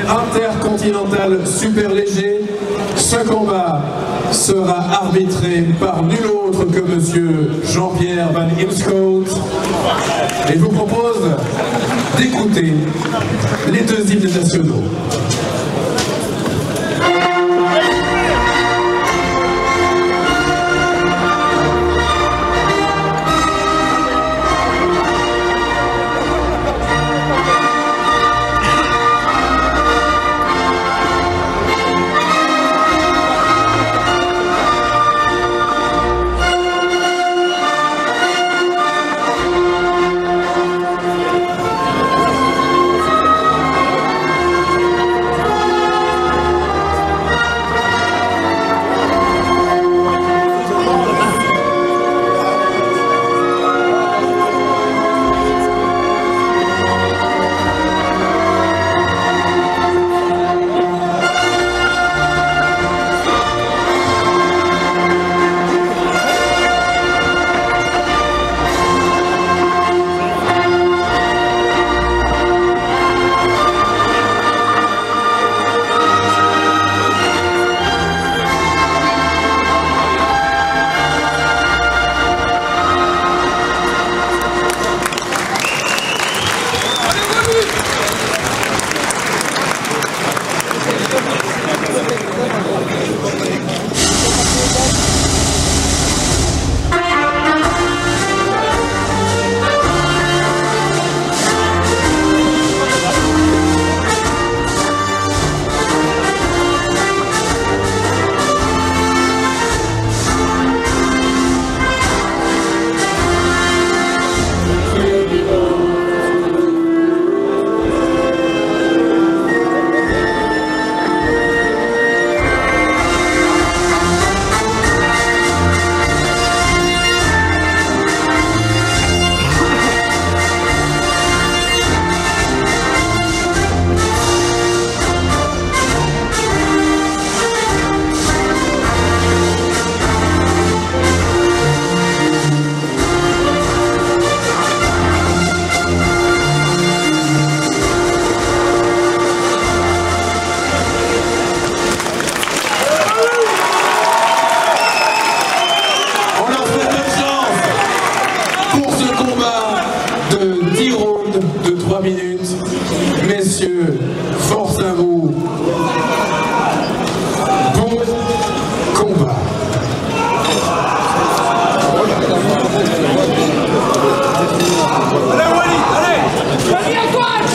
Intercontinental super léger. Ce combat sera arbitré par nul autre que monsieur Jean-Pierre Van Imschoot. Et je vous propose d'écouter les deux hymnes nationaux. Messieurs, force à vous. Bon combat. Allez Wally, allez! Allez à droite!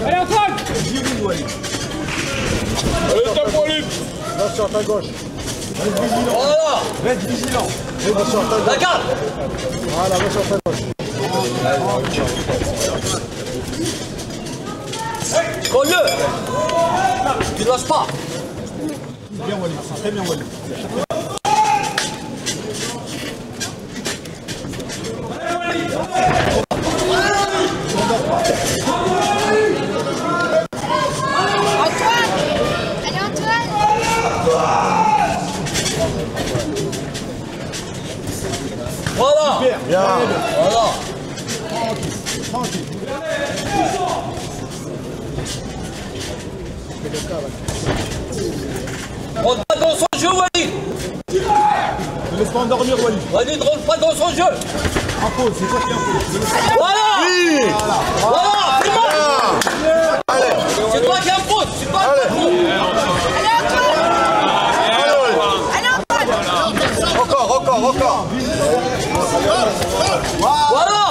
Allez Antoine! Allez, tape pour lui. Va sur ta gauche. Reste vigilant. Voilà! Reste vigilant. Va sur ta gauche. La garde! Voilà, va sur ta gauche. Colle-le! Tu ne lâches pas! Bien Walid, c'est très bien Walid. Voilà! Bien. Voilà! Tranquille. Rentre pas dans son jeu, Walid! Ne laisse pas endormir Walid. Walid, rentre pas dans son jeu! En pause, c'est toi qui es en pause. Voilà! Oui. Voilà! C'est bon! C'est toi qui impose! C'est pas le patron! Encore. Voilà!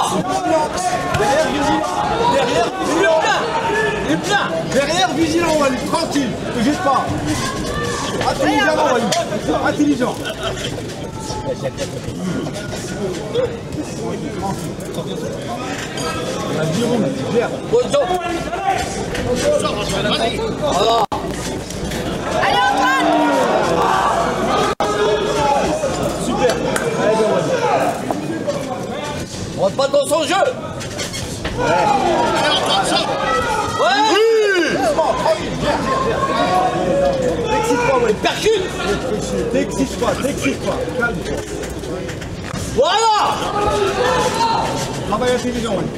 Derrière, vigilant. Derrière, Il est plein! derrière, vigilant Walid. Tranquille. Ne gêne pas. Intelligemment Walid. Intelligent. La Gironde, vert. Bonne job! Voilà! Super. Allez, bien Walid. Rentre pas dans son jeu! Ouais! Doucement, tranquille. Viens. T'excites pas Walid. Percute! T'excites pas. Calme. Voilà! Travail intelligent Walid.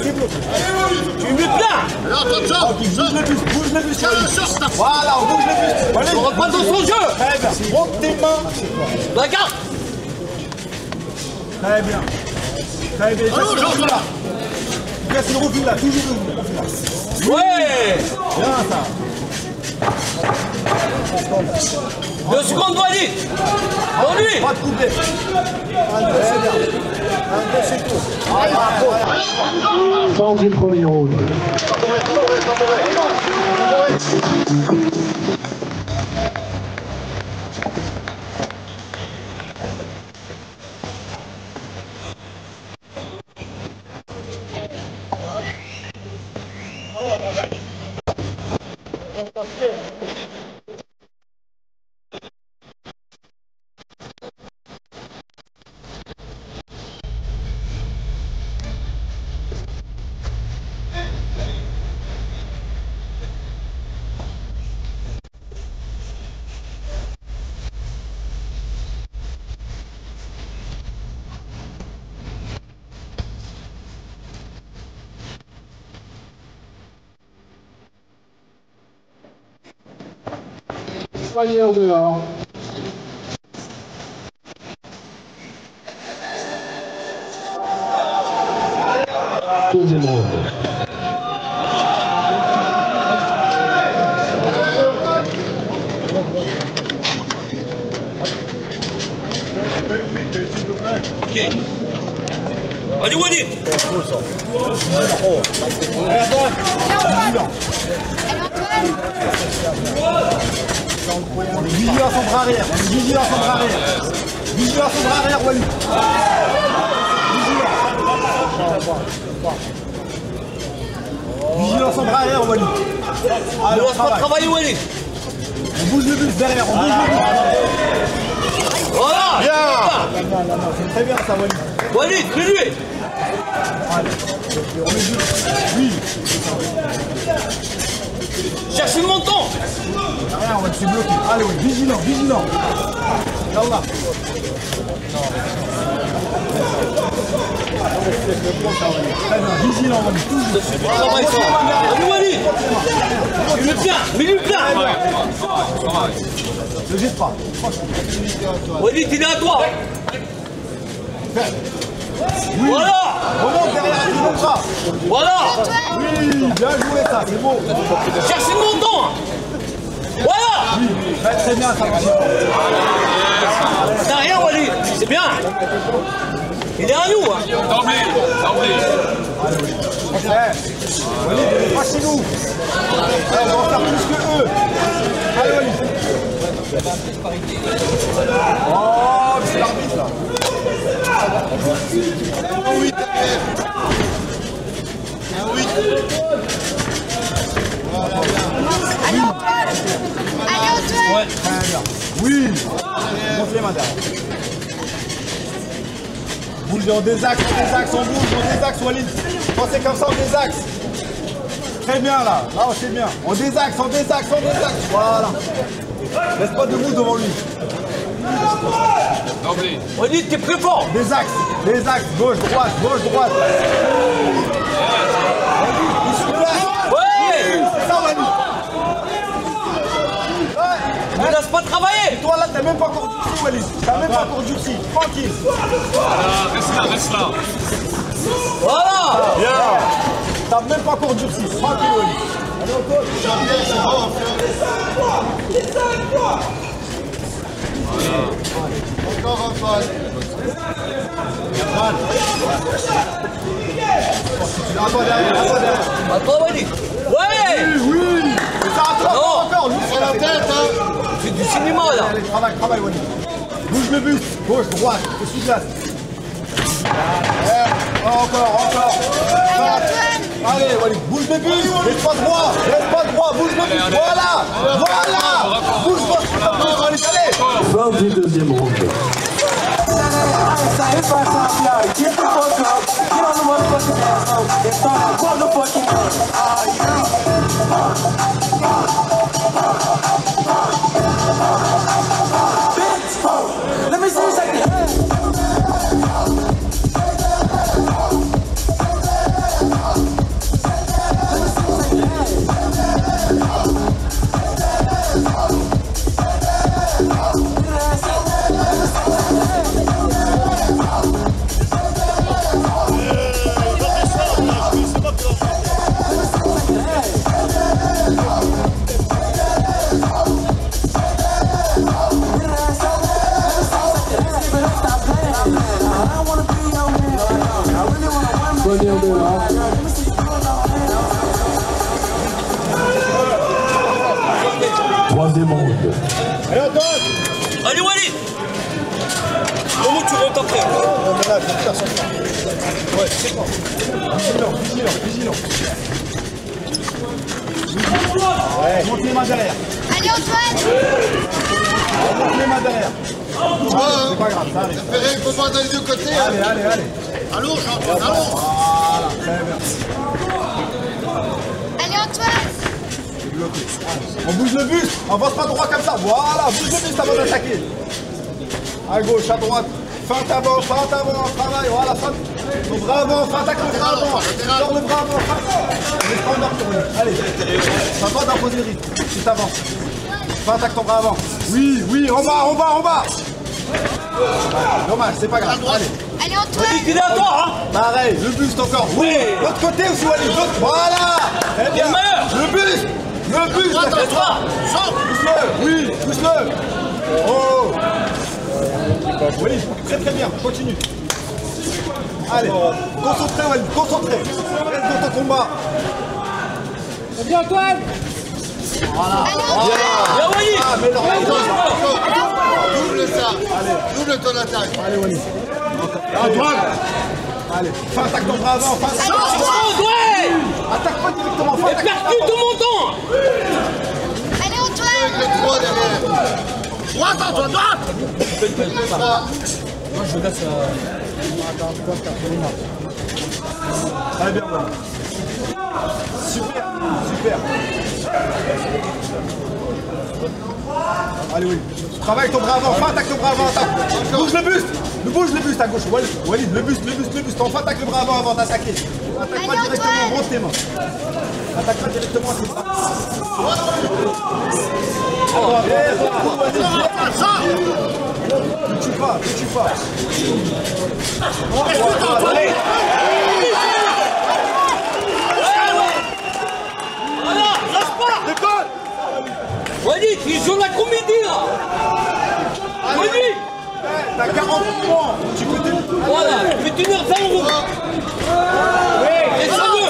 C'est bloqué. Tu mets plein! Ok, bouge le bus. Voilà, on bouge le bus. Allez, On rentre pas dans son jeu! très bien. Monte tes mains. La garde! Très bien. Très bien. Reste le refus là, toujours le refus là. Ouais! Bien ça. 2 secondes, Walid! Pour lui! Pas de couplet. Fin du premier round. Soignez en dehors. Deuxième ronde. Ok. Allez, Walid. Vigilant à son bras arrière. Vigilant à son bras arrière. Vigilant à son bras arrière, Walid. Vigilant à son bras arrière, Walid. Allez, on va pas travailler, Walid. On bouge le bus derrière, on bouge le bus. Voilà. Bien. Non, c'est très bien ça, Walid. Walid, fais-lui. Oui. Cherchez le montant. Rien, on va se bloquer. Allez, Walid, vigilant, vigilant. Là, là. Très bien, vigilant, Walid. Toujours. Travaille ça. Allez, Walid. Mets-lui plein, mets-lui plein. Ne jette pas. Walid, il est à toi. Oui. Voilà. Remonte derrière, il ne pas. Voilà. Oui, bien joué ça, c'est beau. Cherchez le montant. Voilà. Oui, très bien ça, Walid. T'as rien, Walid. C'est bien. Il est à nous. Hein. D'emblée. Walid, il est pas chez nous. Allez, on va faire plus que eux. Allez, Walid. Oh, c'est l'arbitre là. Oui, oui. Allez Antoine. Ouais. Très bien. Oui. Monte les mains derrière. Bouge en des axes, on bouge en des axes, Walid. Pensez comme ça en des axes. Très bien là, là c'est bien. En des axes, en des axes, en des axes. Voilà. Laisse pas de mou devant lui. D'emblée. Walid, t'es plus fort. Des axes, gauche, droite, gauche, droite. Il se place. Ouais. C'est ça, Walid. Ne laisse pas travailler. Toi là, t'as même pas encore durci, Walid. T'as même pas encore durci. Tranquille. Reste là. Voilà. Bien. T'as même pas encore durci. Tranquille, Walid. Allez, on coach. Encore un pas. À toi derrière. À toi, Walid. Ouais. Oui. Ça à toi, Non. encore. Lui, Sur la tête, hein. C'est du cinéma, là. Allez, travaille, Walid. Bouge le bus. Gauche, droite. Essuie-glace. Encore. Allez, Walid, bouge le bus. Laisse pas droit. Bouge le bus. Voilà. Bouge pas. Allez. Fin du deuxième ronde. Let me see you shake it. Soignez en dehors. Troisième ronde. Allez, Antoine. Allez, Walid. Comment tu rentres après? Là, il faut faire son plan. Ouais, c'est bon. Vigilant. Ouais, monte les mains derrière. Allez Antoine. Monte les mains derrière. C'est pas grave, ça arrive. Il faut pas dans les deux côtés. Allez. Allons, j'entends. Allons. Voilà, très bien. Allez Antoine. On bouge le bus, on avance pas droit comme ça. Voilà, bouge le bus avant d'attaquer. À gauche, à droite. Feinte avant, travail. Voilà, feinte. Le bras avant, feinte avec le bras avant. Sors le bras avant, feinte. On est pas en ordre, allez. Ça va d'imposer le rythme. Tu t'avances. Fais attaque ton bras avant. Oui, oui, en bas, en bas, en bas. Dommage, c'est pas grave. Allez. Allez Antoine. Il est à toi, hein. Pareil, le buste encore. Oui. L'autre côté aussi, Walid. Voilà. Très bien. Le buste. Le buste. Laisse-toi. Pousse-le. Oui, pousse-le. Oh. Oui, très très bien. Continue. Allez, concentré, Walid, concentré. Reste dans ton combat. C'est bien, Antoine. Bien, Walid. Ah, mais non, Double ça. Double ton attaque. allez, Walid. À droite. Allez, fais attaque ton bras avant. Fais Ouais. attaque pas directement. Fais J'ai attaque perdu tout mon temps. Allez Avec Antoine. le 3 derrière. Droite, Antoine, droite. Le 3. Très bien, Walid. Super, super. Allez, oui. Travaille ton bras avant, attaque ton bras avant, attaque. Bouge le buste à gauche. Walid, le buste. On attaque le bras avant d'attaquer. Attaque pas Allez, directement, Antoine. monte tes mains. Attaque pas directement à tes bras. Ne tue pas. Voilà, lâche pas. Walid, il joue la comédie, là. Walid. T'as 40 points. Tu peux te... Voilà, tu peux tenir 20 euros. Laisse-le.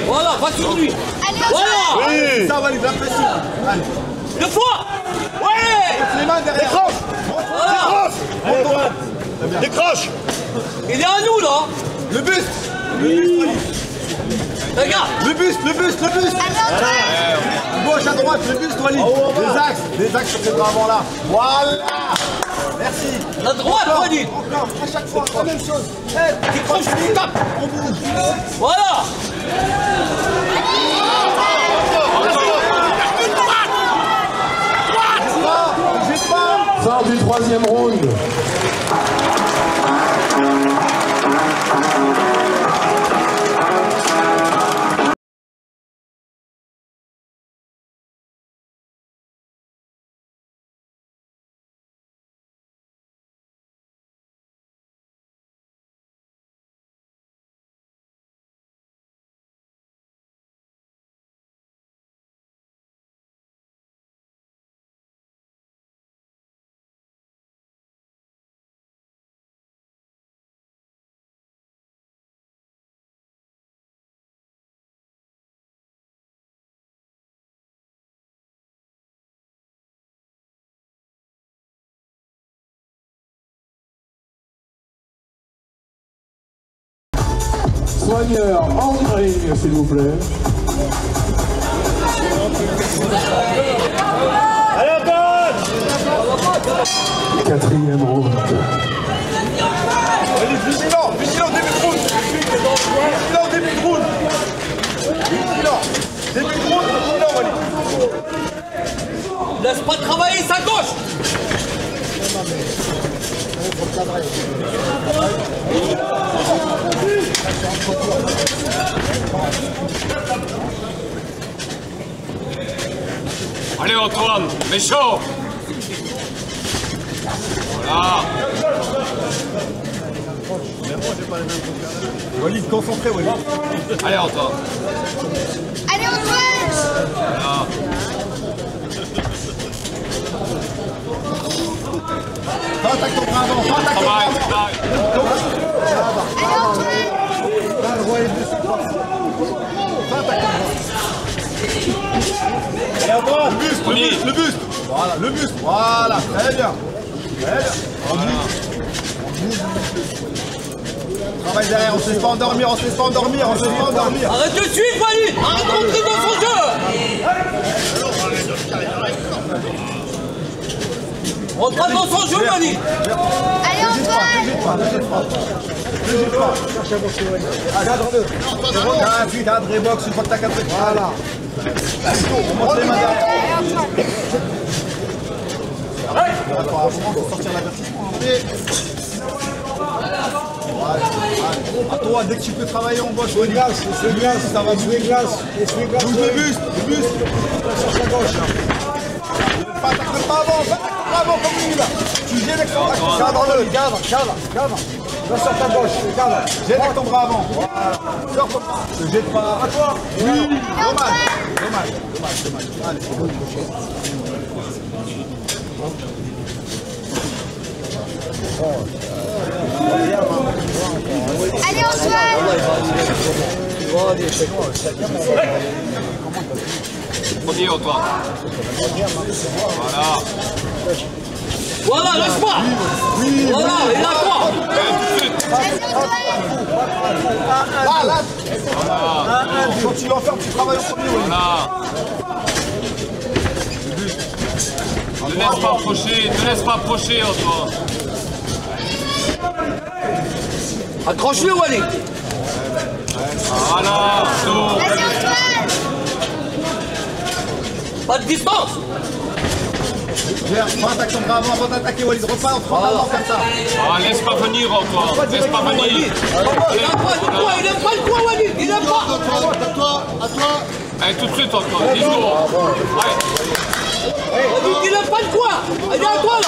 Voilà, va sur lui. Allez Antoine. Voilà. Ça, Walid, la pression. Allez. Deux fois. Ouais. Les mains derrière. Voilà. Décroche. Il est à nous, là. Le buste. Regarde. Le buste. Allez Antoine. Gauche à droite, le buste, Walid. Des axes sur ces bras avant là. Voilà. Merci. La droite, Walid. Encore, à chaque fois, la même chose. Décroche, tu tapes. On bouge. Voilà. J'ai pas. Fin du troisième round. Soigneur en ring, s'il vous plaît. Allez, Antoine. Quatrième round. Allez, vigilant, début de round. Vigilant, début de round. Vigilant, Walid. Laisse pas travailler sa gauche. Allez Antoine, méchant. Voilà. Walid, concentré, Walid. Allez Antoine. Allez Antoine. Voilà. Attaque ton bras avant, attaque ton bras Travail, avant. travail. Allez Antoine. Et Antoine, Premier. le buste. Voilà, le buste. Voilà, très bien. On bouge. Travaille derrière, on se laisse pas endormir. Arrête de suivre, Walid. Arrête d'entrer dans son jeu. Rentre pas dans son jeu, Walid. Allez Antoine. Cadre et boxe une fois que t'as cadré. Voilà. On monte les mains derrière. Sortir l'avertissement. À toi, dès que tu peux travailler en gauche, glace, ça va bouger. Bouge le buste, Sur sa gauche. attaque de bravo comme lui là. Tu viens avec ton bras. Cadre-le, cadre. Va sur ta gauche, cadre. Viens avec ton bras avant. Voilà. Sors ton bras. Ne jette pas. À toi. Oui. Dommage. Allez, c'est bon. Allez Antoine. Premier Antoine. Voilà. Voilà, lâche pas. Voilà, il a toi. Vas-y Antoine. Là. Quand tu l'enfermes, tu travailles au premier. Voilà. Ne laisse pas approcher, Antoine. Accroche-le, Walid. Voilà. Vas-y Antoine. Pas de distance. Viens, prends ton bras avant d'attaquer Walid. Repars en prends avant comme ça. Ah, laisse pas venir, Antoine. Laisse pas venir. Il aime pas le coin, Walid. Il aime pas. À toi. Allez, tout de suite, Antoine. 10 secondes. Il aime pas le coin. Allez, à toi, là.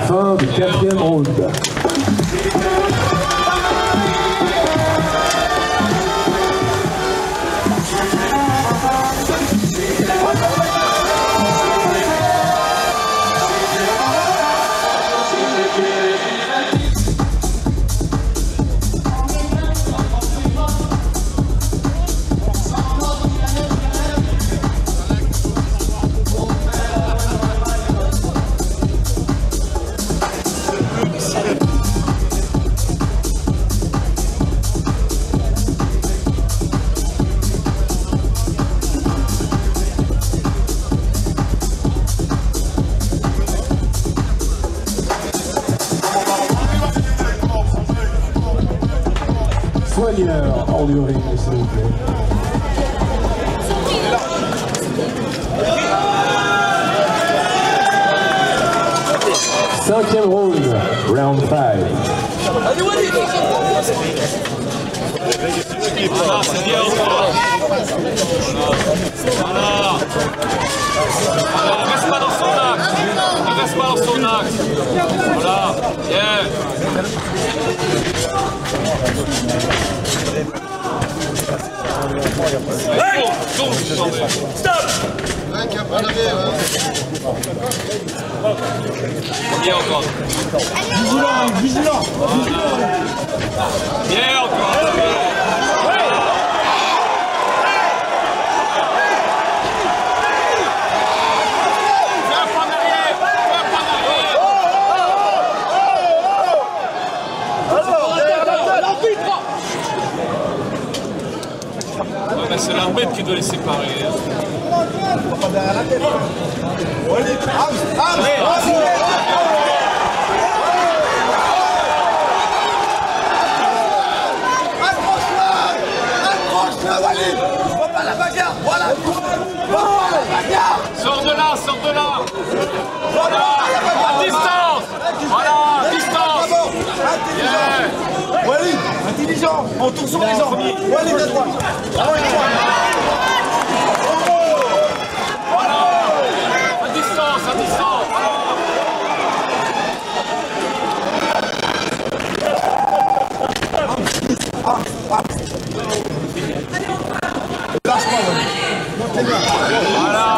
Fin du 4e round. Soigneur hors du ring, s'il vous plaît. Cinquième round, round 5. Allez, Walid. Voilà, c'est bien, Antoine. Voilà. Alors, reste pas dans son axe. Il reste pas dans son axe. Voilà. Yeah. Tourne. Stop. Bien, Antoine. Vigilant. Bien, Antoine. C'est l'arbitre qui doit les séparer. Pas derrière la tête. Walid, accroche-le, Walid. Va pas la bagarre. Voilà. Va pas la bagarre. Sors de là. Voilà. À distance. Voilà, distance. Intelligent. Walid, intelligent. On tourne sur les jambes. Walid, à droite. À distance. Lâche pas, Walid. Voilà.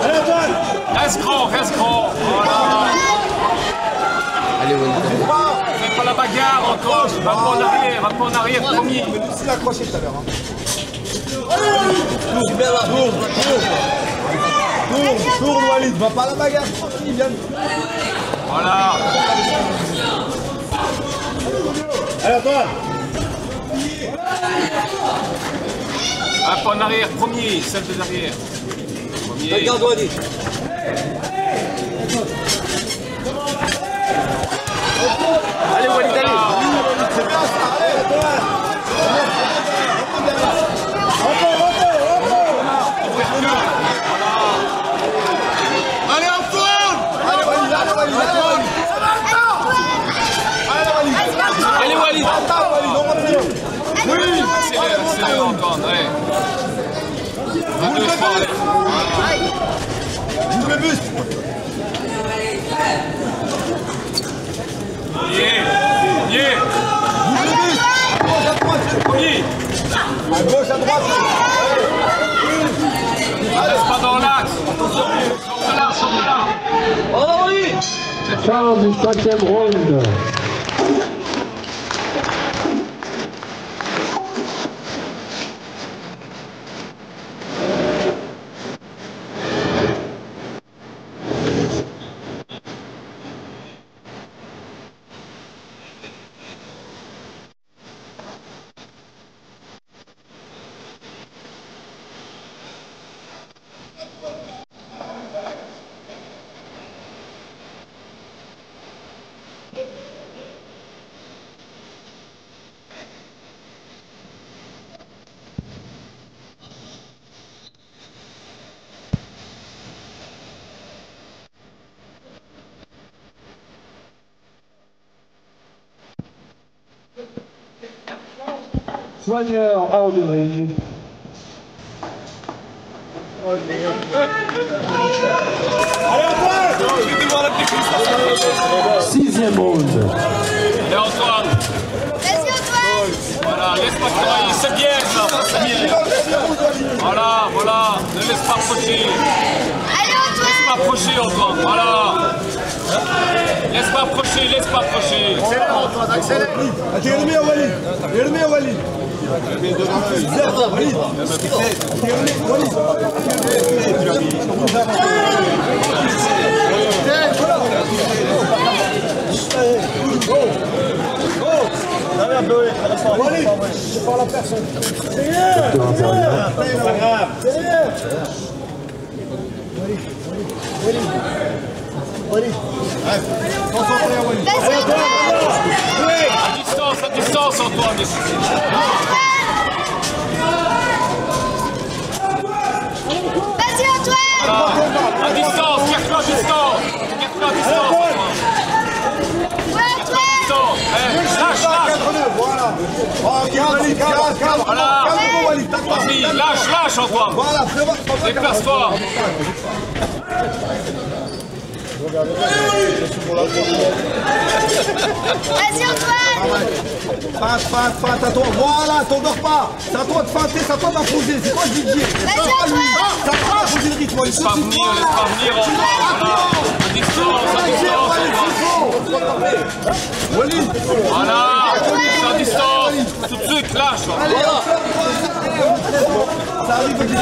Allez, Antoine. Reste grand. Voilà. Allez, Walid. Fais pas la bagarre, Antoine. Va pas en arrière, premier. Mais lui, il a accroché tout à l'heure. Super là. Tourne, Walid. Va pas à la bagarre. Tranquille, viens. Voilà. Allez, Antoine. Un pas en arrière, premier, celle de derrière. Premier. Regarde, Walid. Allez, Walid, allez. C'est bien ça. Allez, Antoine. Allez Antoine. Allez, Walid. Allez, Walid. Attends, Walid, on revient. Oui. Accélère, Antoine, ouais. 1, 2, 3, allez. Bouge le buste. Yeah. Bouge le buste. À gauche, à droite. Reste pas dans l'axe. Sors de là. Oh oui. Fin du 5e round. Soigneur hors du ring. Sixième round. Et Antoine. Vas-y Antoine. Voilà, laisse-moi travailler, c'est bien ça. Voilà, ne laisse pas approcher. Allez Antoine. Laisse pas approcher Antoine, voilà. Laisse pas approcher. Accélère Antoine, accélère. Tirez-le à Walid. Tirez-le à Walid. À distance Antoine. Vas-y Antoine. À distance, garde-toi à distance. Ouais Antoine. Lâche. Voilà. Calme, Walid. Vas-y, lâche Antoine. Voilà, Déplace-toi. Vas-y Antoine. Feinte à toi. Voilà, t'endors pas. C'est à toi de feinter, c'est à toi d'imposer. C'est toi Didier. Vas-y Antoine. C'est à toi d'imposer le rythme. Laisse pas venir Antoine. À distance. Voilà, c'est à distance. Tout de suite, lâche. Ça arrive avec les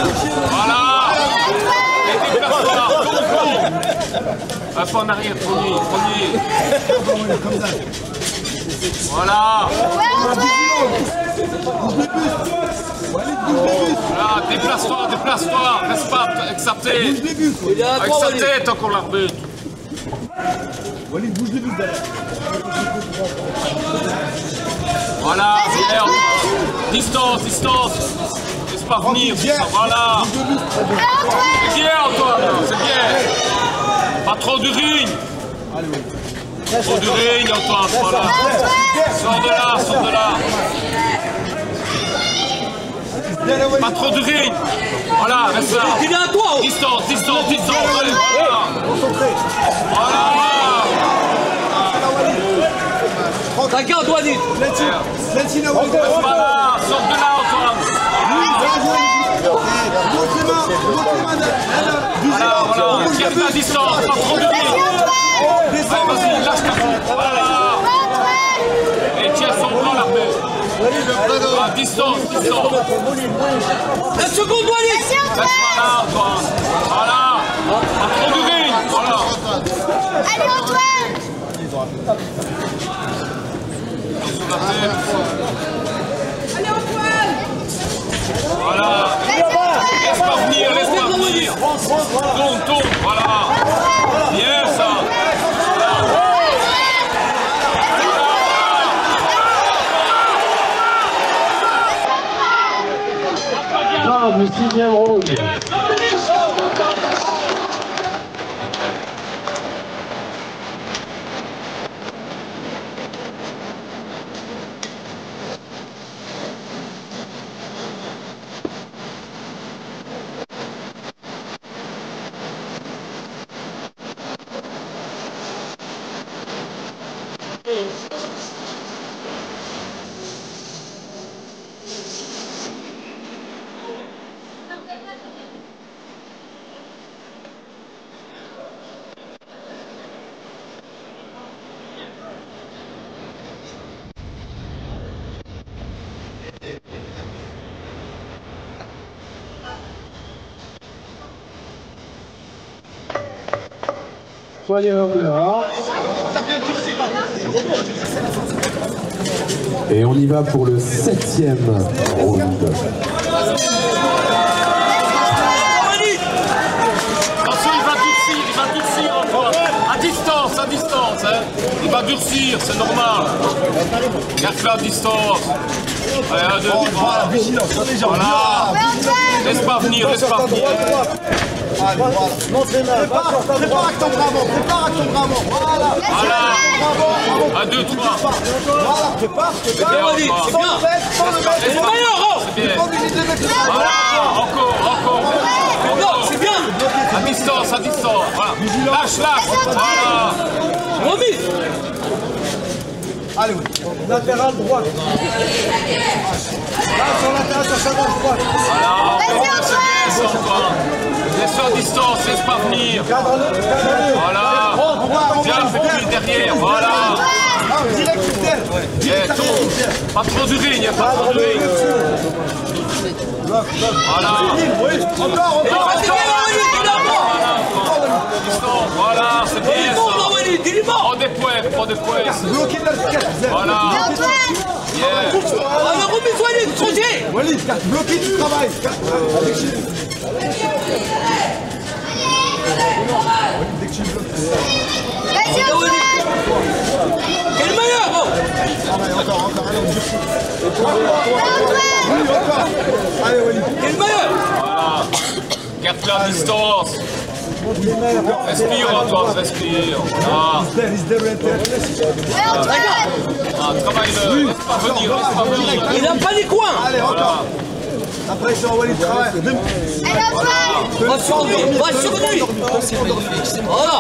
Voilà. Et déplace-toi. Un pas en arrière, premier. Voilà. Ouais Antoine. Voilà, déplace-toi. Reste pas avec sa tête. Avec sa tête encore l'arbitre. Walid, bouge le but derrière. Voilà, distance. Laisse pas venir. Voilà. C'est bien Antoine, c'est bien. Pas trop de ring. Trop de ring Antoine, voilà. Sors de là. Pas trop de ring. Voilà, reste là. Il est à toi. Distance. Allez, voilà. Regarde Walid. Latina, Voilà, sors de là Antoine. Voilà, tire à distance, pas trop de ring. Vas-y, lâche ta foule. Voilà. Et tiens son bras l'arbitre. À distance. 1 seconde Walid. Reste pas là Antoine. Voilà. Pas trop de ring. Voilà. Allez Antoine. Sous la tête. Voilà. Laisse pas venir. Tourne, voilà. Bien ça. Fin du 6e round. Soigneur dehors. Et on y va pour le 7e round. Attention, il va durcir encore. À distance, hein. Il va durcir, c'est normal. Garde la distance. Allez, 1, 2, 3. Voilà. Laisse pas venir. Allez, voilà. Prépare avec ton bras avant. Voilà. 1, 2, 3. Voilà, prépare. C'est bien. C'est le meilleur. C'est bien. Voilà, encore. Non, c'est bien. À distance. Voilà. Lâche. Voilà. Remise. Allez, oui. Latéral droite. Là, sur latéral, sur sa gauche droite. Voilà. Laisse-le à distance, laisse pas venir. Voilà. Viens, fais derrière. Voilà. Direct sur terre. Bien, tourne. Pas trop du ring, pas trop du ring. Voilà. Encore. Voilà, c'est bien ça. Prends des points. Bloquez de la tête. Voilà. Yeah. Alors, remise Walid, crochet. Walid, bloquez du travail. Vas-y, Antoine. Quel meilleur. Encore. Allez, Walid. Quel meilleur. Voilà. Garde la distance. Respire, Antoine, respire. Travaille-le. Laisse pas venir. Il n'a pas les coins. Allez, encore. La pression, Walid, travaille. Allez, Antoine. Va sur lui. Voilà.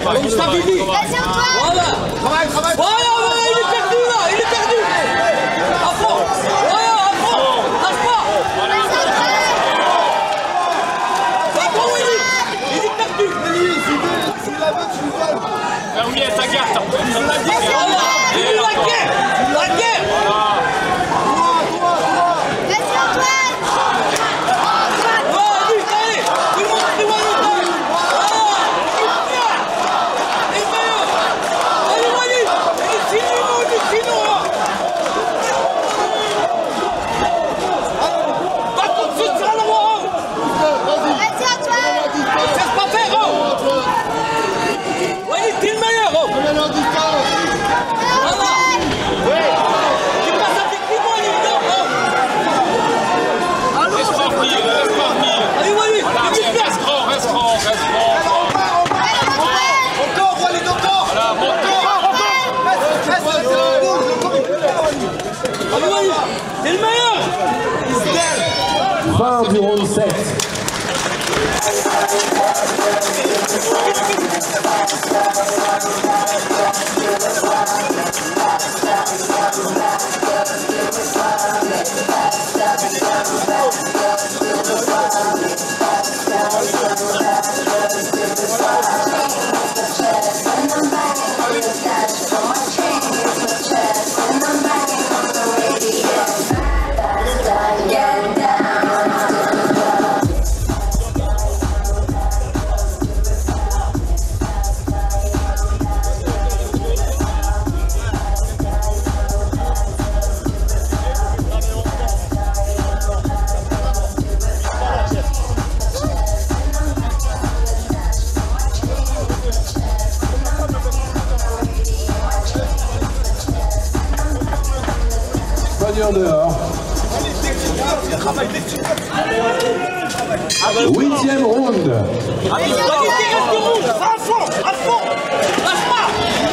Comme ça, Bibi. Vas-y, Antoine. Voilà. Voilà, il est perdu là. À fond. Voilà, à fond. Lâche pas. Va bon, Walid. Il est perdu. Fermier, ta garde. Voilà. La guerre. Vas-y, Antoine. Allez, tout le monde qui va le temps. Voilà. Il est meilleur. Allez, Walid. Il est sinon. Pas tout de suite, ça le voit. Vas-y, Antoine. Laisse pas faire. Walid, t'es le meilleur. Voilà. Tu passes avec lui, Walid. Laisse pas venir. Allez, Walid. Reste grand. Encore, Walid, encore. Voilà, monte. Allez, Walid. T'es le meilleur. Fin du round 7. Soigneur dehors. 8e round. Allez, à fond. Lâche pas.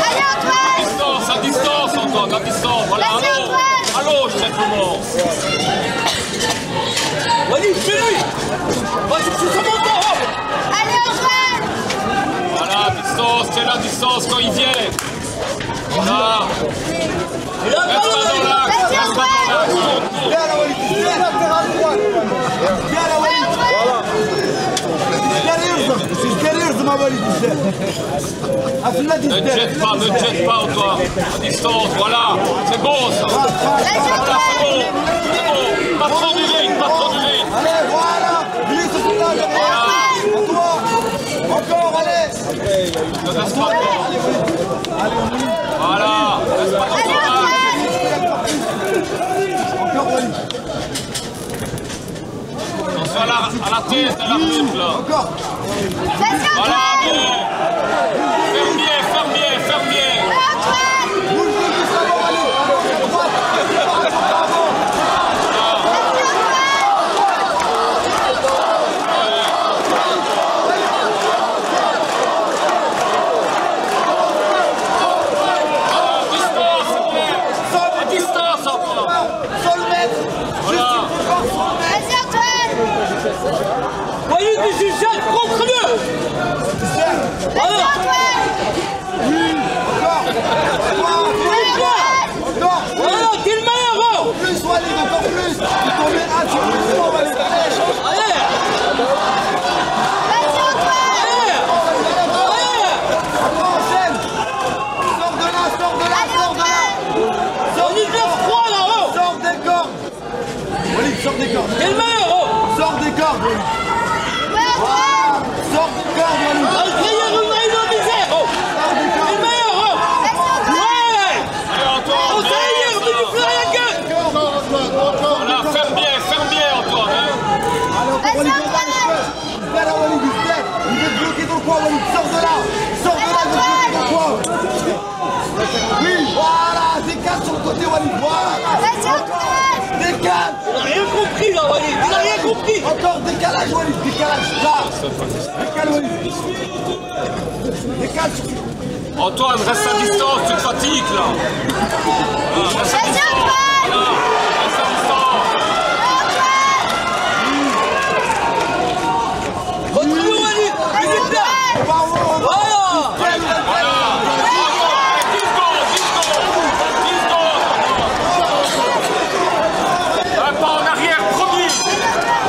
Allez, Antoine. À distance, Antoine, à distance. Voilà, Vas-y, Antoine. allô, simplement. Walid, fais-lui. Vas-y, tu te montes en haut. Allez, Antoine. Voilà, distance, tiens la distance quand il vient. Voilà. Et là, Reste pas dans l'axe, Vas-y, reste pas dans l'axe. Viens là, Walid. Viens latéral droite. Viens là, Walid. Voilà. Geliyoruz ma Walid bizde. Aslında Ne bizde. jette pas, Antoine. À distance, voilà. C'est bon, ça. Vas-y, Voilà, c'est bon. Antoine. C'est bon. Pas trop du ring. Allez, voilà. Lui, c'est tout là, derrière. À toi. Encore, allez. Ne laisse pas encore. Voilà, laisse pas dans son axe. Encore Walid. Attention à la tête de l'arbitre là. Encore. Voilà, bien. Ferme bien. Bouge le bus avant Walid. À droite. À distance encore. Sans le mettre. Voilà. Vas-y Antoine. Voyez des sujets contre le. Vas-y Antoine. Encore. Voilà, t'es le meilleur. Plus Walid, encore plus. Il tombait un sur plus fort Walid. Allez, change. Allez. Vas-y Antoine. Encore enchaîne. Sors de là. On y fait froid là-haut. Sors des cordes. Walid, sors des cordes. T'es le meilleur. Sors des cordes, Walid. Ouais Antoine. Sors des cordes, Walid. On le crier une main en misère. Sors des T'es le cordes. meilleur. Vas-y Antoine. Ouais. Allez Antoine, On bien, sait hier, ça. on lui fait la gueule. Voilà, ferme bien Antoine. Hein. Allez, encore Walid, viens dans l'espace. Il se plaît là, Walid, il se plaît. Il veut te bloquer dans le coin, Walid. Sors de là. Sors de là, il veut te bloquer dans le coin. Oui, voilà. Décale sur le côté, Walid. Voilà. Vas-y Antoine. Décale. Il a rien compris là, Walid. Il a rien compris. Encore décalage, Walid. Décalage. Là. Décale, Walid. Décale sur Antoine, reste à distance, tu te fatigues là. Voilà, reste à Vas-y distance. Antoine. Voilà, reste à distance. Contre le Walid. Il est bien. Bravo. Voilà. Voilà. Encore, 10 secondes. Un pas en arrière, promis.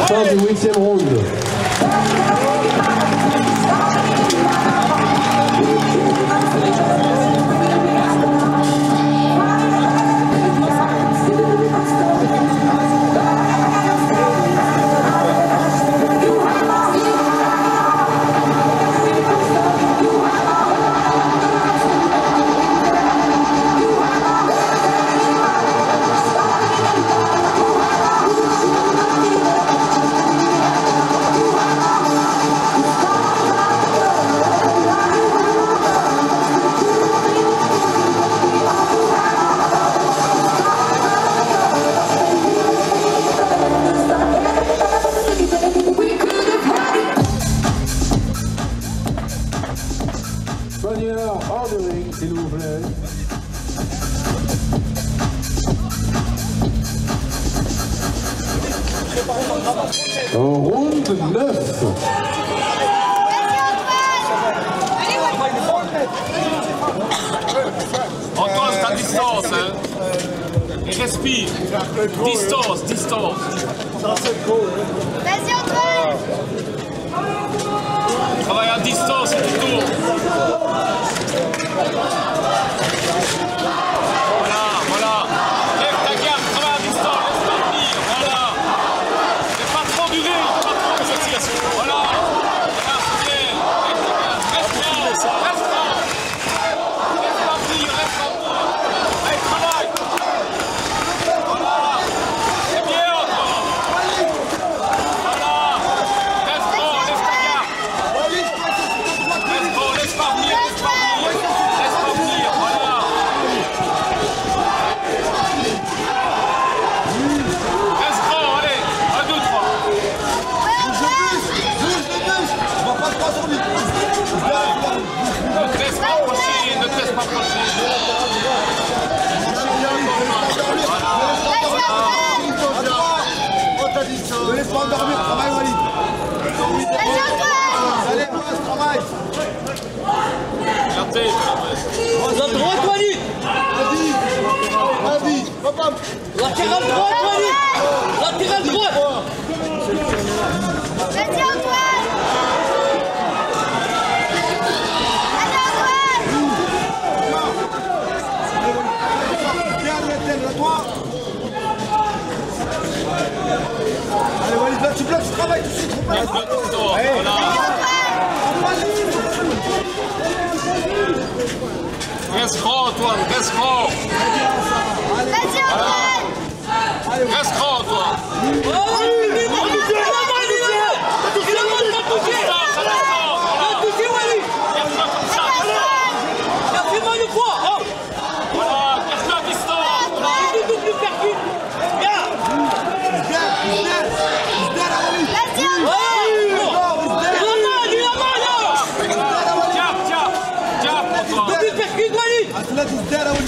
Fin du 8e round. Soigneur hors de ring, s'il vous plaît. Round 9. Antoine, c'est à distance. Hein. Et respire. Distance. Vas-y Antoine. Travaille à distance et tu tournes. Voilà. Lève ta garde, travaille à distance, laisse pas venir. Voilà. Fais pas trop durer, pas trop de motivation. Voilà, c'est bien. Lève ta garde, reste bien. Laisse pas venir. Allez, travaille. Voilà. C'est bien encore. Voilà. Reste bon, lève ta garde. Reste bon, laisse pas venir. Laisse pas venir, voilà. Reste grand, allez. 1, 2, 3. Bouge le bus. On va pas te passer vite. Ne te laisse pas approcher, ne te laisse pas approcher. Ne laisse pas endormir, travaille Walid. Vas-y Antoine. Allez, passe, travaille. La tête. La droite, Walid. Vas-y, hop hop. Latéral droite, Walid. Latéral droite. Vas-y Antoine. Viens, Letel, à toi. Allez Walid, là tu bloques, tu travailles tout de suite. Voilà. Reste grand, Antoine, reste grand. Vas-y, Antoine. Reste grand, toi.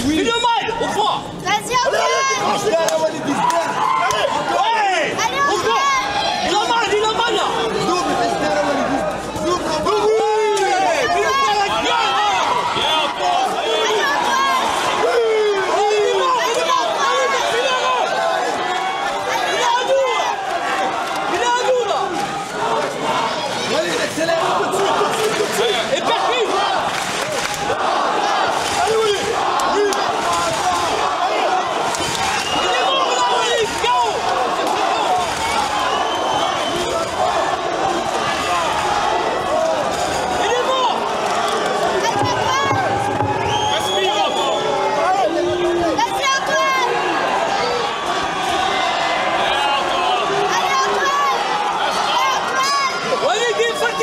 Il est mal, au froid. Vas-y, Antoine. Allez, Antoine. Il a mal là.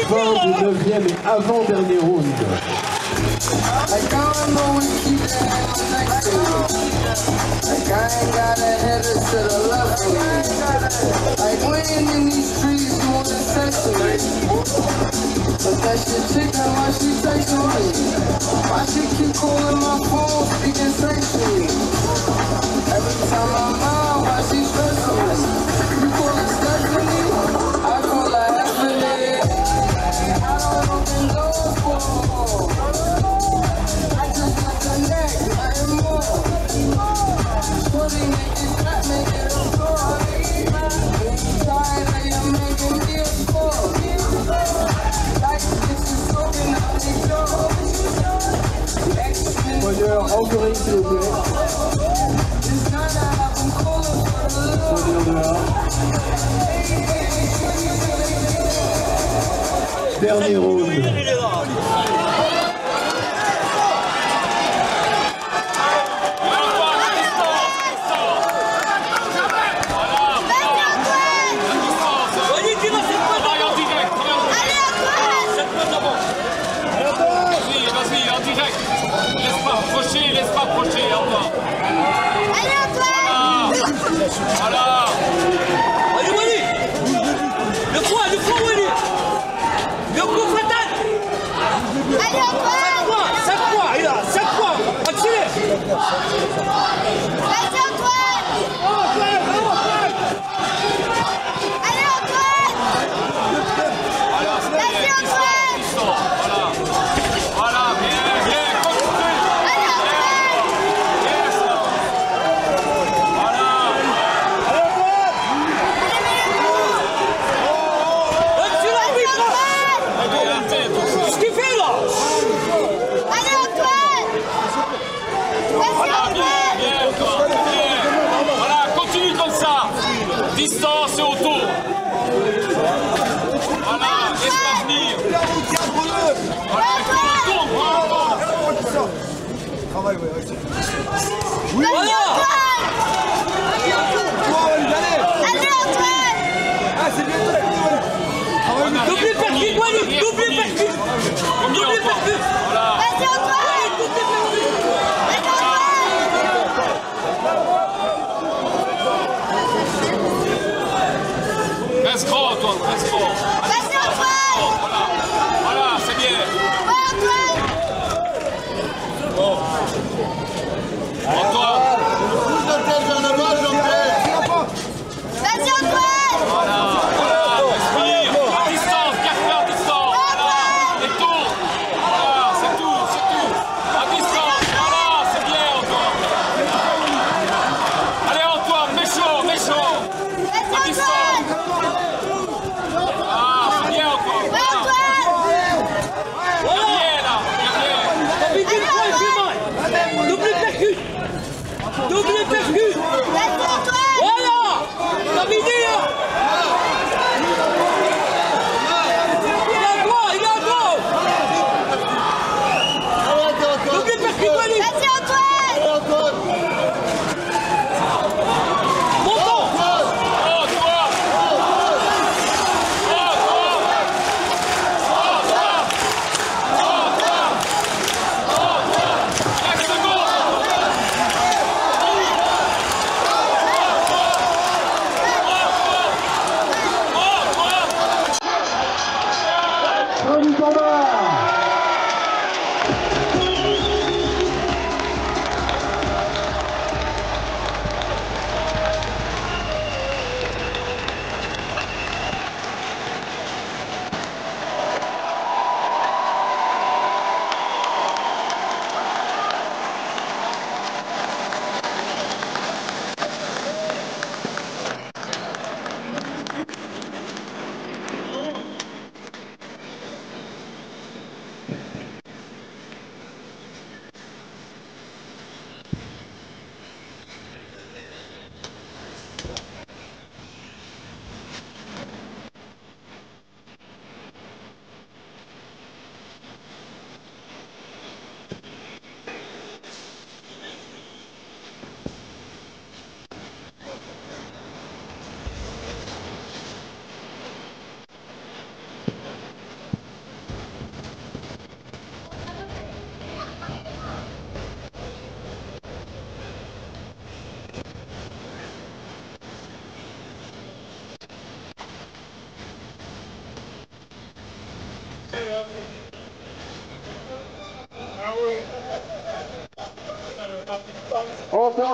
Fin du 9e et avant-dernier round. Like I don't know when to keep that next to me. Like I ain't got a header to the left of me. Like when in these streets you wanna sex with me. But that shit chicken, why she texting me? Why she keep calling my phone, speaking sexually? Every time I'm out, why she stressing me? You call it Stephanie, I call her Stephanie. I don't open doors for her. I just got the neck, nothing more. Shorty make it fat, make it a story. Tired of you making deals for me. Like bitches talking out the door. Preneur, encore une s'il vous plaît. It's not that I've been calling for the love. Preneur dehors. Dernier round. Laisse pas approcher, Antoine. Allez, Antoine. Voilà. Allez, Wally. Le point, Wally. Le coup fatal. Allez, Antoine. 5 points, il a 5 points. Accélère. Vas-y, Antoine. Allez, Antoine. Vas-y, Antoine. Voilà, bien, continue. Allez, Antoine. Yes. Voilà. Là-dessus, l'arbitre. Qu'est-ce qu'il fait là? Allez, Antoine. Vas-y, Voilà, Antoine. bien, Antoine, bien. Voilà, continue comme ça. Distance et autour. Voilà, laisse pas venir. Voilà, tourne. Travaille, ouais. Vas-y, Voilà. Antoine. Allez, Antoine. Ah, c'est bien, Double percute, Wally. Double percute. Double percute. Voilà. Vas-y, Antoine. Double percute. Vas-y, Antoine. Reste grand, Antoine, reste grand. Vas-y, Antoine. Voilà, c'est bien. Ouais, Antoine. Antoine. Vas-y, Antoine. Voilà, respire. À distance, garde-le à distance. Voilà, et tourne. Voilà, c'est tout. À distance, voilà, c'est bien, Antoine. Allez, Antoine, mets chaud. Vas-y, À distance. Antoine.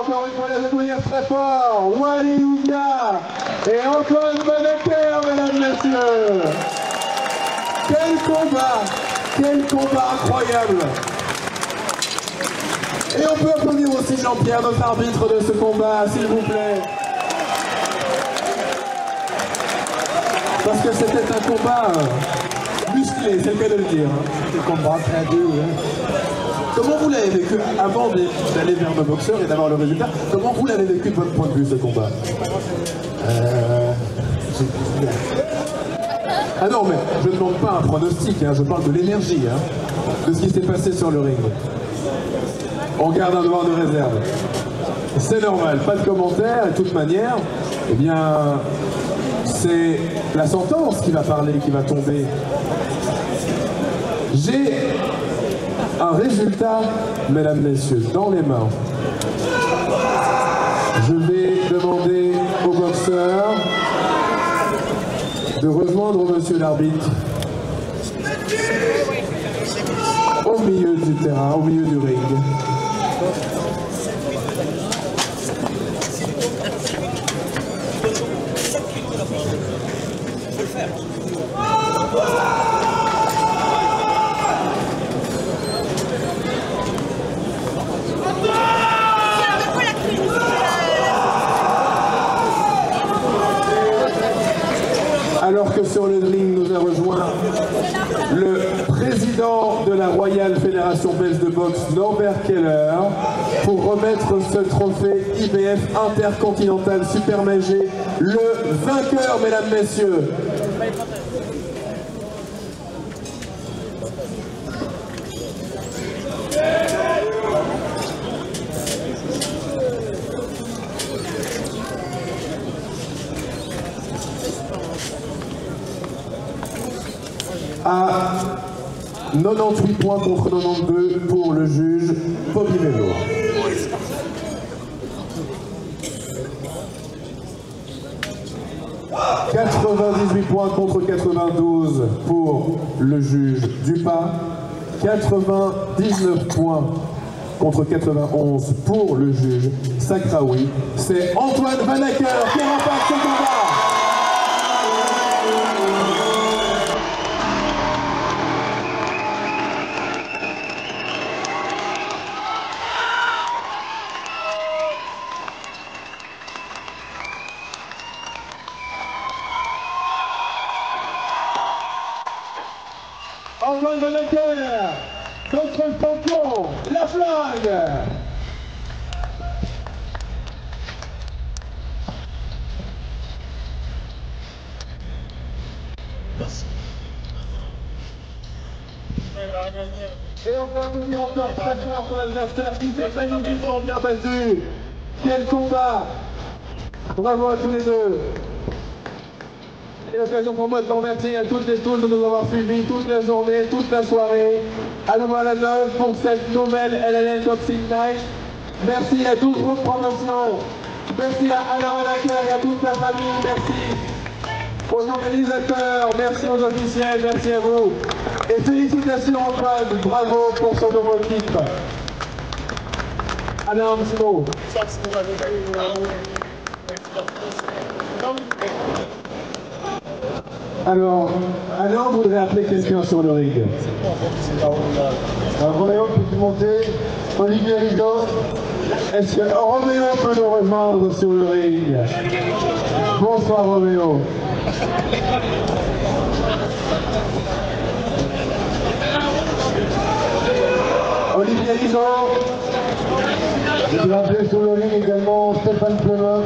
encore une fois les applaudir très fort. Wally Ouga et Antoine Vanecker, mesdames, messieurs. Quel combat incroyable. Et on peut applaudir aussi Jean-Pierre, notre arbitre de ce combat, s'il vous plaît. Parce que c'était un combat musclé, c'est le cas de le dire. C'était un combat très dur. Comment vous l'avez vécu, avant d'aller vers le boxeur et d'avoir le résultat, comment vous l'avez vécu de votre point de vue, ce combat? Ah non, mais je ne demande pas un pronostic, hein, je parle de l'énergie, hein, de ce qui s'est passé sur le ring. On garde un devoir de réserve. C'est normal, pas de commentaires, et de toute manière, eh bien, c'est la sentence qui va parler, qui va tomber. J'ai un résultat, mesdames, messieurs, dans les mains. Je vais demander au boxeur de rejoindre monsieur l'arbitre au milieu du terrain, au milieu du ring. Alors que sur le ring nous a rejoint le président de la Royal Fédération Belge de Boxe, Norbert Keller, pour remettre ce trophée IBF Intercontinental Super Léger, le vainqueur, mesdames, messieurs. À 98 points contre 92 pour le juge Bobby Mello. « 98 points contre 92 pour le juge Dupas, 99 points contre 91 pour le juge Sakraoui. C'est Antoine Vanecker qui remporte ce combat. Antoine Vanecker, notre champion, la flag. Et on va vous dire encore très fort pour l'adversaire qui s'est magnifiquement bien battu. Quel combat! Bravo à tous les deux. C'est l'occasion pour moi de vous remercier à toutes et tous de nous avoir suivis toute la journée, toute la soirée. À nouveau à la 9 pour cette nouvelle LLL Boxing Night. Merci à toutes vos promotions. Merci à Alain Vanecker et à toute la famille. Merci aux organisateurs. Merci aux officiels. Merci à vous. Et félicitations Antoine. Bravo pour son nouveau titre. Alain, un petit mot. Alors, Alain voudrait appeler quelqu'un sur le ring. Roméo, peux-tu monter? Olivier Rigaud. Est-ce que Roméo peut nous rejoindre sur le ring? Bonsoir Roméo. Olivier Rigaud. Je vais appeler sur le ring également Stéphane Plenoff.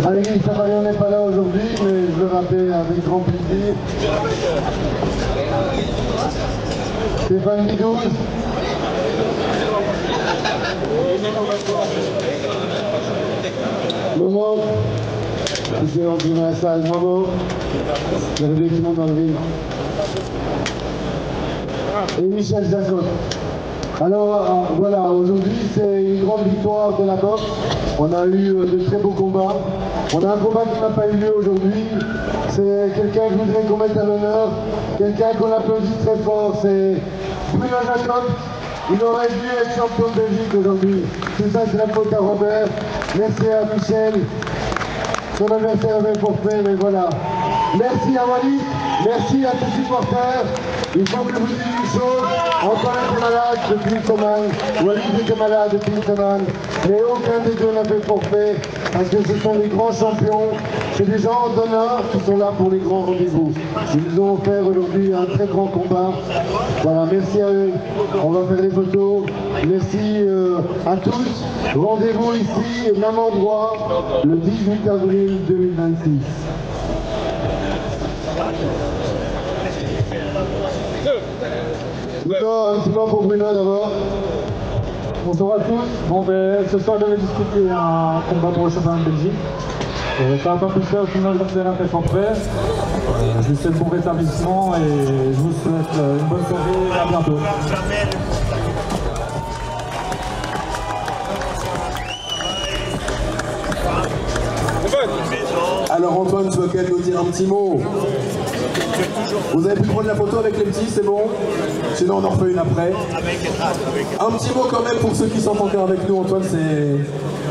Alexis Savarion n'est pas là aujourd'hui, mais je veux rappeler avec grand plaisir. Stéphane Guidou. Momo. Ici rentré dans la salle. Momo. J'arrive tout le monde dans le ring. Et Michel Jacot. Alors voilà, aujourd'hui c'est une grande victoire de la boxe. On a eu de très beaux combats. On a un combat qui n'a pas eu lieu aujourd'hui. C'est quelqu'un que je voudrais qu'on mette à l'honneur. Quelqu'un qu'on applaudit très fort. C'est Bruno Jacob. Il aurait dû être champion de Belgique aujourd'hui. Tout ça, c'est la faute à Robert. Merci à Michel. Son adversaire avait forfait, mais voilà. Merci à Walid. Merci à tous les supporters. Il faut que je vous dise une chose. Antoine était malade depuis une semaine. Walid était malade depuis une semaine. Mais aucun des deux n'a fait forfait. Parce que ce sont des grands champions. C'est des gens d'honneur qui sont là pour les grands rendez-vous. Ils nous ont offert aujourd'hui un très grand combat. Voilà, merci à eux. On va faire des photos. Merci à tous. Rendez-vous ici, au même endroit, le 18 avril 2026. Bruno, un petit mot pour Bruno d'abord. Bonsoir à tous. Bon, ben, ce soir, je vais discuter un combat pour le championnat de Belgique. Ça va pas plus faire, au final, je suis fait forfait. Je vous souhaite bon rétablissement et je vous souhaite une bonne soirée et à bientôt. Alors Antoine, tu veux quand même nous dire un petit mot? Vous avez pu prendre la photo avec les petits, c'est bon? Sinon on en refait une après. Un petit mot quand même pour ceux qui sont encore avec nous, Antoine,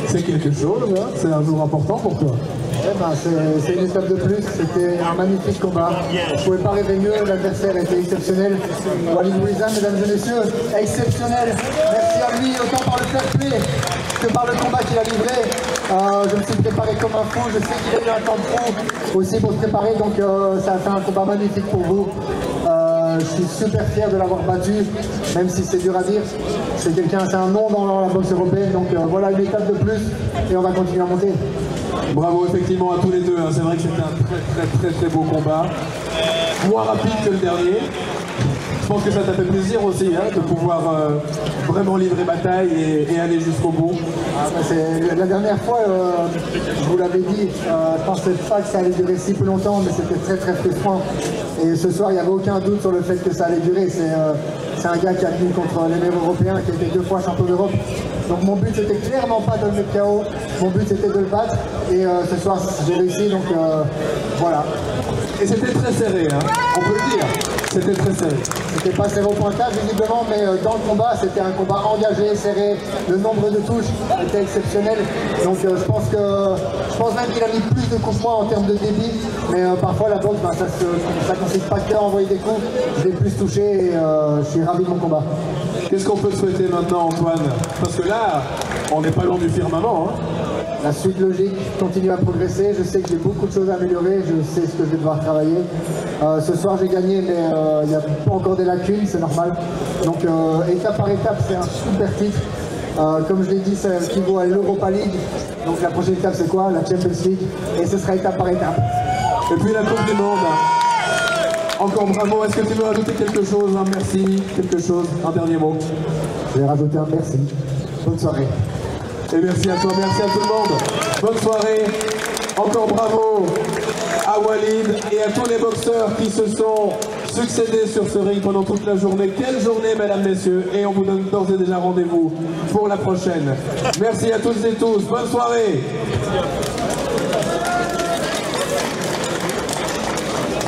c'est quelque chose, hein, c'est un jour important pour toi. Eh ben, c'est une étape de plus, c'était un magnifique combat. Je ne pouvais pas rêver mieux, l'adversaire était exceptionnel. Walid Bouizane, mesdames et messieurs, exceptionnel. Merci à lui, autant par le fair play que par le combat qu'il a livré. Je me suis préparé comme un fou, je sais qu'il a eu un temps de fou aussi pour se préparer, donc ça a fait un combat magnifique pour vous. Je suis super fier de l'avoir battu, même si c'est dur à dire. C'est un nom dans la boxe européenne, donc voilà une étape de plus et on va continuer à monter. Bravo effectivement à tous les deux, hein. C'est vrai que c'était un très beau combat. Moins rapide que le dernier. Je pense que ça t'a fait plaisir aussi hein, de pouvoir vraiment livrer bataille et aller jusqu'au bout. La dernière fois, je vous l'avais dit, je pensais pas que ça allait durer si peu longtemps, mais c'était très frustrant. Et ce soir, il n'y avait aucun doute sur le fait que ça allait durer. C'est un gars qui a tenu contre les meilleurs européens, qui était 2 fois champion d'Europe. Donc mon but c'était clairement pas de le mettre KO, mon but c'était de le battre. Et ce soir, j'ai réussi, donc voilà. Et c'était très serré, hein, on peut le dire. C'était très serré. C'était pas serré au pointage visiblement, mais dans le combat, c'était un combat engagé, serré. Le nombre de touches était exceptionnel. Donc je pense même qu'il a mis plus de coups que moi en termes de débit. Mais parfois la boxe, ça consiste pas que à envoyer des coups. Je l'ai plus touché et je suis ravi de mon combat. Qu'est-ce qu'on peut souhaiter maintenant, Antoine? Parce que là, on n'est pas loin du firmament. Hein. La suite logique, continue à progresser. Je sais que j'ai beaucoup de choses à améliorer. Je sais ce que je vais devoir travailler. Ce soir, j'ai gagné, mais il y a encore des lacunes, c'est normal. Donc, étape par étape, c'est un super titre. Comme je l'ai dit, ça équivaut à l'Europa League. Donc, la prochaine étape, c'est quoi? La Champions League. Et ce sera étape par étape. Et puis, la Coupe du Monde. Encore bravo. Est-ce que tu veux rajouter quelque chose? Un merci, quelque chose, un dernier mot? Je vais rajouter un merci. Bonne soirée. Et merci à toi, merci à tout le monde. Bonne soirée. Encore bravo à Walid et à tous les boxeurs qui se sont succédés sur ce ring pendant toute la journée. Quelle journée, mesdames, messieurs. Et on vous donne d'ores et déjà rendez-vous pour la prochaine. Merci à toutes et tous. Bonne soirée.